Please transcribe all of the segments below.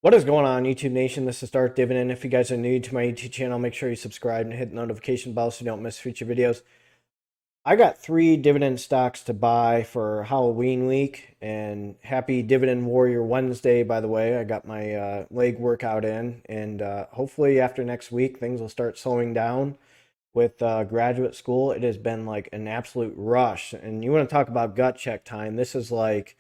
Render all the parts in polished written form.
What is going on, YouTube Nation? This is Dark Dividend. If you guys are new to my YouTube channel, make sure you subscribe and hit the notification bell so you don't miss future videos. I got 3 dividend stocks to buy for Halloween week, and happy Dividend Warrior Wednesday, by the way. I got my leg workout in, and hopefully after next week, things will start slowing down with graduate school. It has been like an absolute rush, and you want to talk about gut check time. This is like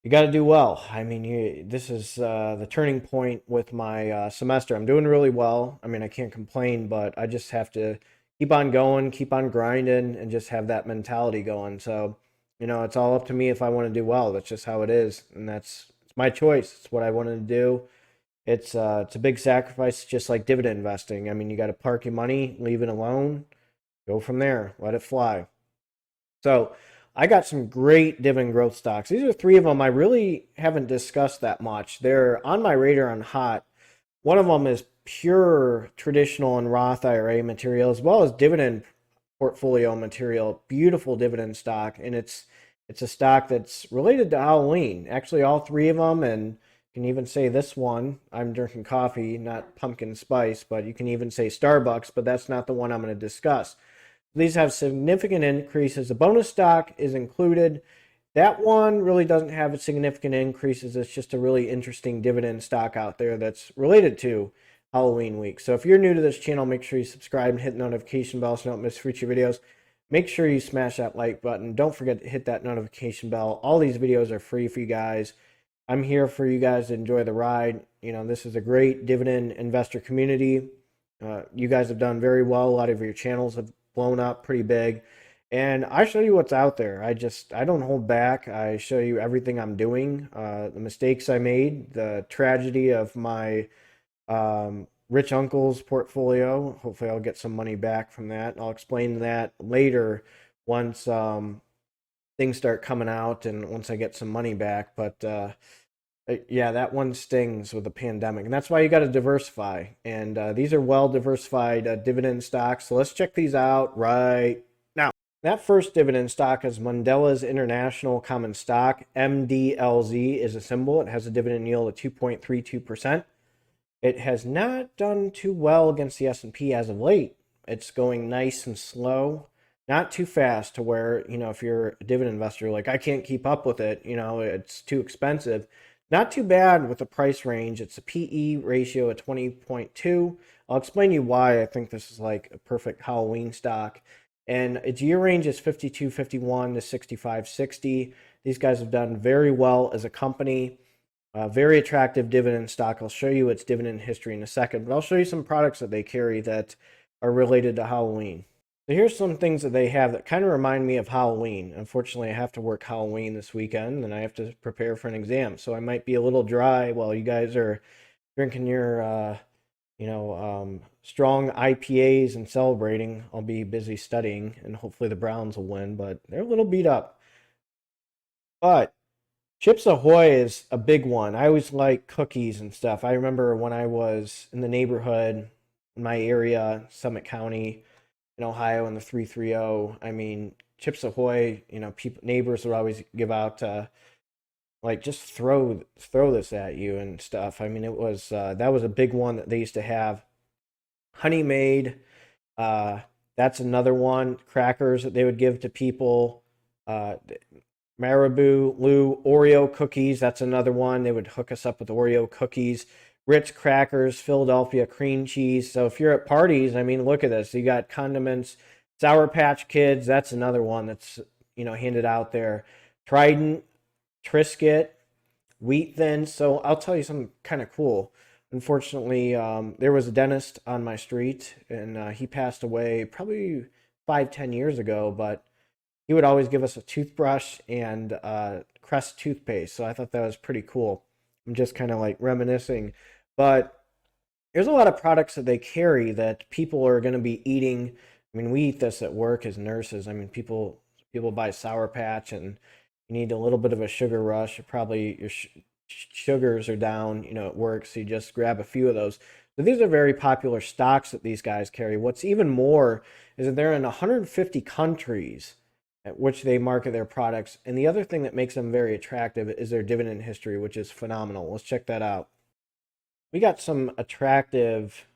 you got to do well. I mean, this is the turning point with my semester. I'm doing really well. I mean, I can't complain, but I just have to keep on going, keep on grinding, and just have that mentality going. So, it's all up to me if I want to do well. That's just how it is, and it's my choice. It's what I wanted to do. It's a big sacrifice, just like dividend investing. I mean, you got to park your money, leave it alone, go from there, let it fly. So I got some great dividend growth stocks. These are 3 of them I really haven't discussed that much. They're on my radar on hot. One of them is pure traditional and Roth IRA material, as well as dividend portfolio material. Beautiful dividend stock, and it's a stock that's related to Halloween. Actually, all 3 of them, and you can even say this one. I'm drinking coffee, not pumpkin spice, but you can even say Starbucks, but that's not the one I'm going to discuss. These have significant increases. The bonus stock is included. That one really doesn't have significant increases. It's just a really interesting dividend stock out there that's related to Halloween week. So if you're new to this channel, make sure you subscribe and hit the notification bell so you don't miss future videos. Make sure you smash that like button. Don't forget to hit that notification bell. All these videos are free for you guys. I'm here for you guys to enjoy the ride. This is a great dividend investor community. You guys have done very well. A lot of your channels have blown up pretty big, and I show you what's out there. I don't hold back. I show you everything I'm doing, the mistakes I made, the tragedy of my rich uncle's portfolio. Hopefully I'll get some money back from that. I'll explain that later once things start coming out and once I get some money back. But yeah, that one stings with the pandemic, and that's why you got to diversify. And these are well diversified dividend stocks. So let's check these out right now. That first dividend stock is Mondelez International Common Stock. MDLZ is a symbol. It has a dividend yield of 2.32%. It has not done too well against the S&P as of late. It's going nice and slow, not too fast to where, if you're a dividend investor, like I can't keep up with it, it's too expensive. Not too bad with the price range. It's a PE ratio of 20.2. I'll explain to you why I think this is like a perfect Halloween stock. And its year range is 52.51 to 65.60. These guys have done very well as a company. Very attractive dividend stock. I'll show you its dividend history in a second, but I'll show you some products that they carry that are related to Halloween. So here's some things that they have that kind of remind me of Halloween. Unfortunately, I have to work Halloween this weekend, and I have to prepare for an exam, so I might be a little dry while you guys are drinking your, strong IPAs and celebrating. I'll be busy studying, and hopefully the Browns will win, but they're a little beat up. But Chips Ahoy is a big one. I always like cookies and stuff. I remember when I was in the neighborhood, in my area, Summit County, in Ohio, in the 330. I mean, Chips Ahoy, neighbors would always give out, like, just throw this at you and stuff. I mean, it was, that was a big one that they used to have. Honey Maid, that's another one. Crackers that they would give to people. Marabou, Lou, Oreo cookies, that's another one. They would hook us up with Oreo cookies. Ritz crackers, Philadelphia cream cheese. So if you're at parties, I mean, look at this. You got condiments, Sour Patch Kids. That's another one that's, handed out there. Trident, Triscuit, Wheat Thins. So I'll tell you something kind of cool. Unfortunately, there was a dentist on my street, and he passed away probably 5-10 years ago, but he would always give us a toothbrush and Crest toothpaste. So I thought that was pretty cool. I'm just kind of like reminiscing. But there's a lot of products that they carry that people are going to be eating. I mean, we eat this at work as nurses. I mean, people buy Sour Patch, and you need a little bit of a sugar rush. Probably your sugars are down, at work, so you just grab a few of those. So these are very popular stocks that these guys carry. What's even more is that they're in 150 countries at which they market their products. And the other thing that makes them very attractive is their dividend history, which is phenomenal. Let's check that out. we got some attractive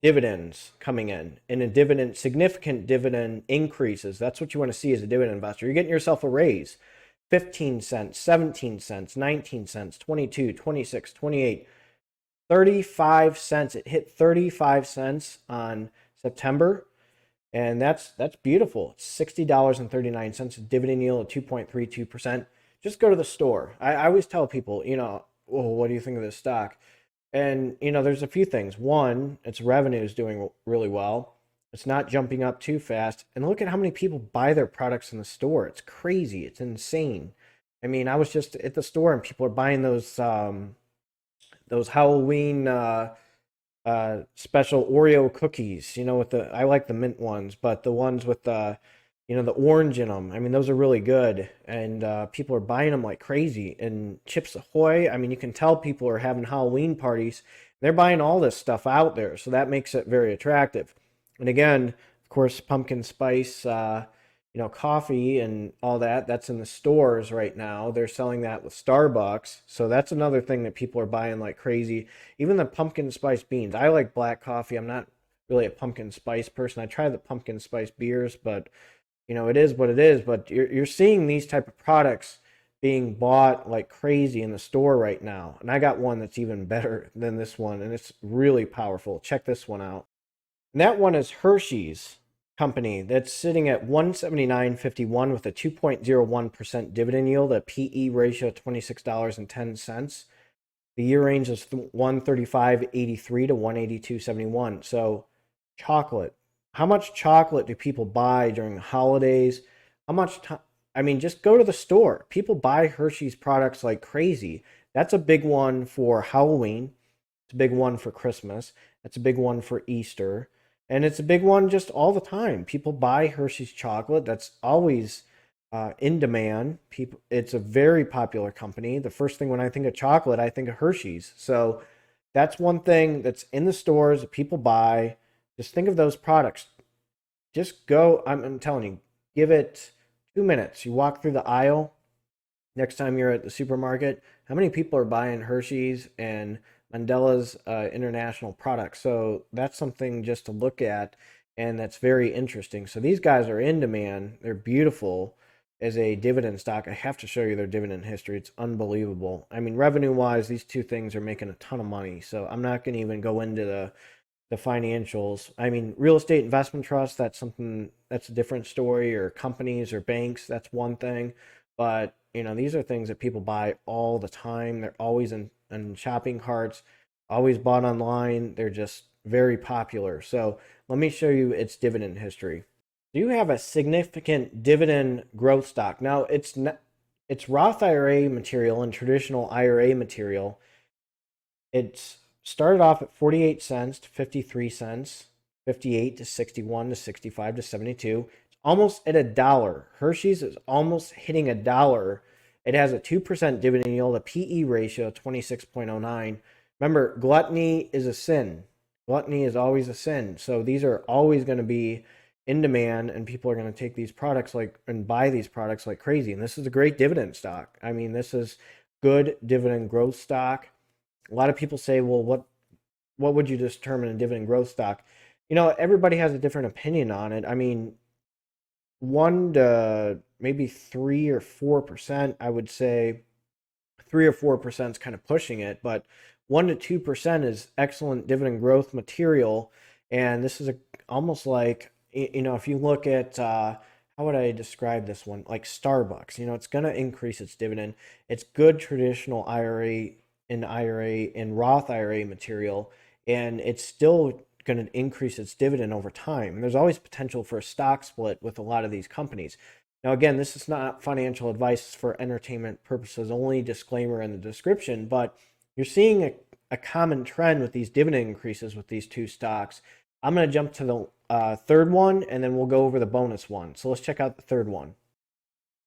dividends coming in and a dividend, significant dividend increases. That's what you want to see as a dividend investor. You're getting yourself a raise. 15 cents, 17 cents, 19 cents, 22, 26, 28, 35 cents. It hit 35 cents on September, and that's beautiful. It's $60.39, a dividend yield of 2.32%. Just go to the store. I always tell people, well, what do you think of this stock? And, there's a few things. One, its revenue is doing really well. It's not jumping up too fast. And look at how many people buy their products in the store. It's crazy. It's insane. I mean, I was just at the store and people are buying those Halloween special Oreo cookies, with I like the mint ones, but the ones with the orange in them. I mean, those are really good, and people are buying them like crazy. And Chips Ahoy, I mean, you can tell people are having Halloween parties. They're buying all this stuff out there, so that makes it very attractive. And again, of course, pumpkin spice, coffee and all that. That's in the stores right now. They're selling that with Starbucks, so that's another thing that people are buying like crazy. Even the pumpkin spice beans. I like black coffee. I'm not really a pumpkin spice person. I try the pumpkin spice beers, but it is what it is. But you're seeing these type of products being bought like crazy in the store right now. And I got one that's even better than this one, and it's really powerful. Check this one out. And that one is Hershey's company that's sitting at 179.51 with a 2.01% dividend yield, a PE ratio of $26.10. The year range is 135.83 to 182.71. So chocolate. How much chocolate do people buy during the holidays? How much time? I mean, just go to the store. People buy Hershey's products like crazy. That's a big one for Halloween. It's a big one for Christmas. It's a big one for Easter. And it's a big one just all the time. People buy Hershey's chocolate. That's always in demand. It's a very popular company. The first thing when I think of chocolate, I think of Hershey's. So that's one thing that's in the stores that people buy. Just think of those products. Just go. I'm telling you, give it 2 minutes. You walk through the aisle next time you're at the supermarket. How many people are buying Hershey's and Mondelez international products? So that's something just to look at, and that's very interesting. So these guys are in demand. They're beautiful as a dividend stock. I have to show you their dividend history. It's unbelievable. I mean, revenue wise, these two things are making a ton of money. So I'm not going to even go into the financials. I mean, real estate investment trust, that's something that's a different story, or companies or banks, that's one thing. But, these are things that people buy all the time. They're always in shopping carts, always bought online. They're just very popular. So let me show you its dividend history. Do you have a significant dividend growth stock? Now, it's Roth IRA material and traditional IRA material. It's started off at 48 cents to 53 cents, 58 to 61 to 65 to 72. It's almost at $1. Hershey's is almost hitting $1. It has a 2% dividend yield, a PE ratio of 26.09. Remember, gluttony is a sin. Gluttony is always a sin. So these are always going to be in demand, and people are going to take these products and buy these products like crazy. And this is a great dividend stock. I mean, this is good dividend growth stock. A lot of people say, well, what would you determine a dividend growth stock? Everybody has a different opinion on it. I mean, 1 to maybe 3 or 4%, I would say 3 or 4% is kind of pushing it, but 1 to 2% is excellent dividend growth material. And this is almost like, if you look at, how would I describe this one? Like Starbucks, it's going to increase its dividend. It's good traditional IRA and Roth IRA material, and it's still going to increase its dividend over time. And there's always potential for a stock split with a lot of these companies. Now, again, this is not financial advice for entertainment purposes only, disclaimer in the description, but you're seeing a common trend with these dividend increases with these two stocks. I'm going to jump to the third one, and then we'll go over the bonus one. So let's check out the third one.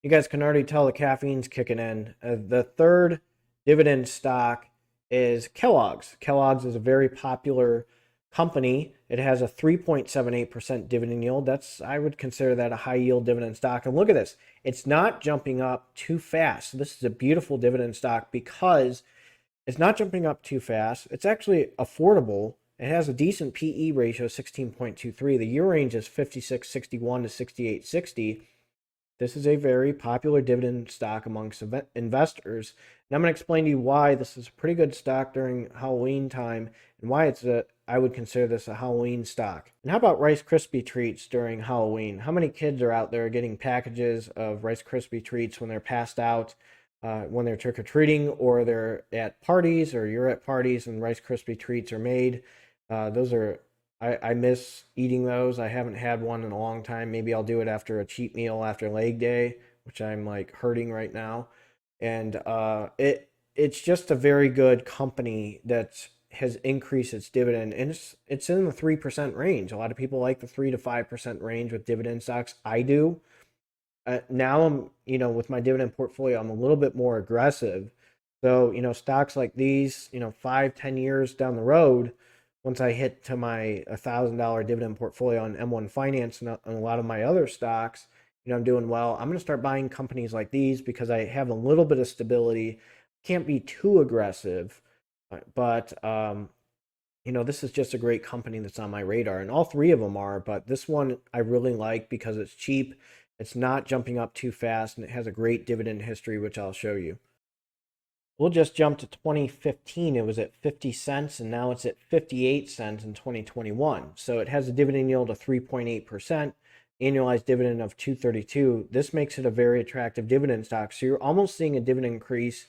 You guys can already tell the caffeine's kicking in. The third dividend stock is Kellogg's. Kellogg's is a very popular company. It has a 3.78% dividend yield. I would consider that a high yield dividend stock. And look at this. It's not jumping up too fast. So this is a beautiful dividend stock because It's not jumping up too fast. It's actually affordable. It has a decent PE ratio, 16.23. The year range is 56.61 to 68.60. This is a very popular dividend stock amongst investors. And I'm going to explain to you why this is a pretty good stock during Halloween time and why I would consider this a Halloween stock. And how about Rice Krispie treats during Halloween? How many kids are out there getting packages of Rice Krispie treats when they're passed out, when they're trick-or-treating, or they're at parties, or you're at parties and Rice Krispie treats are made? Those are I miss eating those. I haven't had one in a long time. Maybe I'll do it after a cheat meal after leg day, which I'm like hurting right now. And it's just a very good company that has increased its dividend, and it's in the 3% range. A lot of people like the 3 to 5% range with dividend stocks. I do. Now I'm, with my dividend portfolio, I'm a little bit more aggressive. So, stocks like these, 5, 10 years down the road, once I hit to my $1,000 dividend portfolio on M1 Finance and a lot of my other stocks, I'm doing well. I'm going to start buying companies like these because I have a little bit of stability. Can't be too aggressive, but this is just a great company that's on my radar, and all three of them are. But this one I really like because it's cheap, it's not jumping up too fast, and it has a great dividend history, which I'll show you. We'll just jump to 2015. It was at 50 cents, and now it's at 58 cents in 2021. So it has a dividend yield of 3.8%, annualized dividend of 232. This makes it a very attractive dividend stock. So you're almost seeing a dividend increase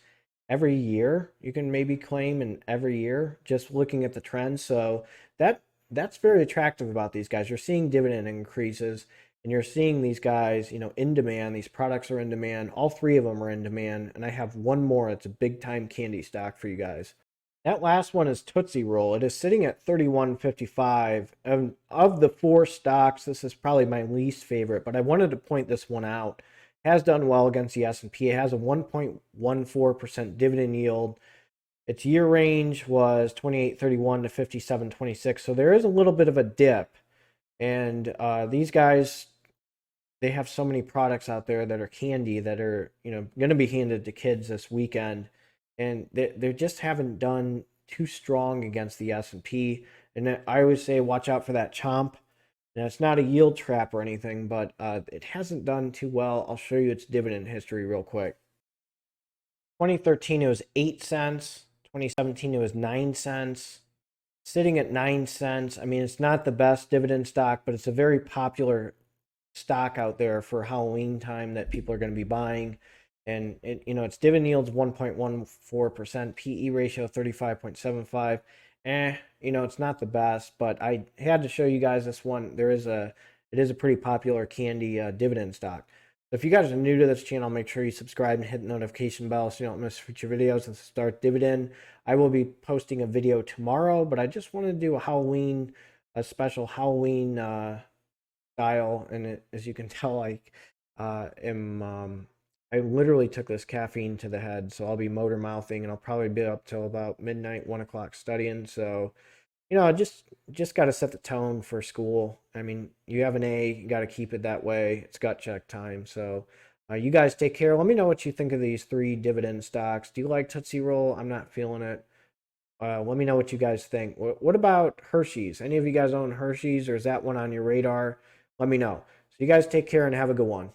every year. You can maybe claim in every year, just looking at the trends. So that's very attractive about these guys. You're seeing dividend increases, and you're seeing these guys, in demand. These products are in demand. All three of them are in demand. And I have one more. It's a big time candy stock for you guys. That last one is Tootsie Roll. It is sitting at 31.55. Of the four stocks, this is probably my least favorite, but I wanted to point this one out. It has done well against the S&P. It has a 1.14% dividend yield. Its year range was 28.31 to 57.26. So there is a little bit of a dip. And these guys, they have so many products out there that are candy that are, going to be handed to kids this weekend. And they just haven't done too strong against the S&P. And I always say, watch out for that chomp. Now, it's not a yield trap or anything, but it hasn't done too well. I'll show you its dividend history real quick. 2013, it was 8 cents. 2017, it was 9 cents. Sitting at 9 cents. I mean, it's not the best dividend stock, but it's a very popular stock out there for Halloween time that people are going to be buying. And its dividend yield's 1.14%, PE ratio 35.75. It's not the best, but I had to show you guys this one. It is a pretty popular candy dividend stock. So if you guys are new to this channel, make sure you subscribe and hit the notification bell so you don't miss future videos and start Dividend. I will be posting a video tomorrow, but I just wanted to do a special Halloween style. And as you can tell, I literally took this caffeine to the head, so I'll be motor mouthing, and I'll probably be up till about midnight, 1 o'clock studying. So I just got to set the tone for school. I mean, you have an A, you got to keep it that way. It's gut check time. So you guys take care. Let me know what you think of these three dividend stocks. Do you like Tootsie Roll? I'm not feeling it. Let me know what you guys think. What about Hershey's? Any of you guys own Hershey's, or is that one on your radar? Let me know. So you guys take care and have a good one.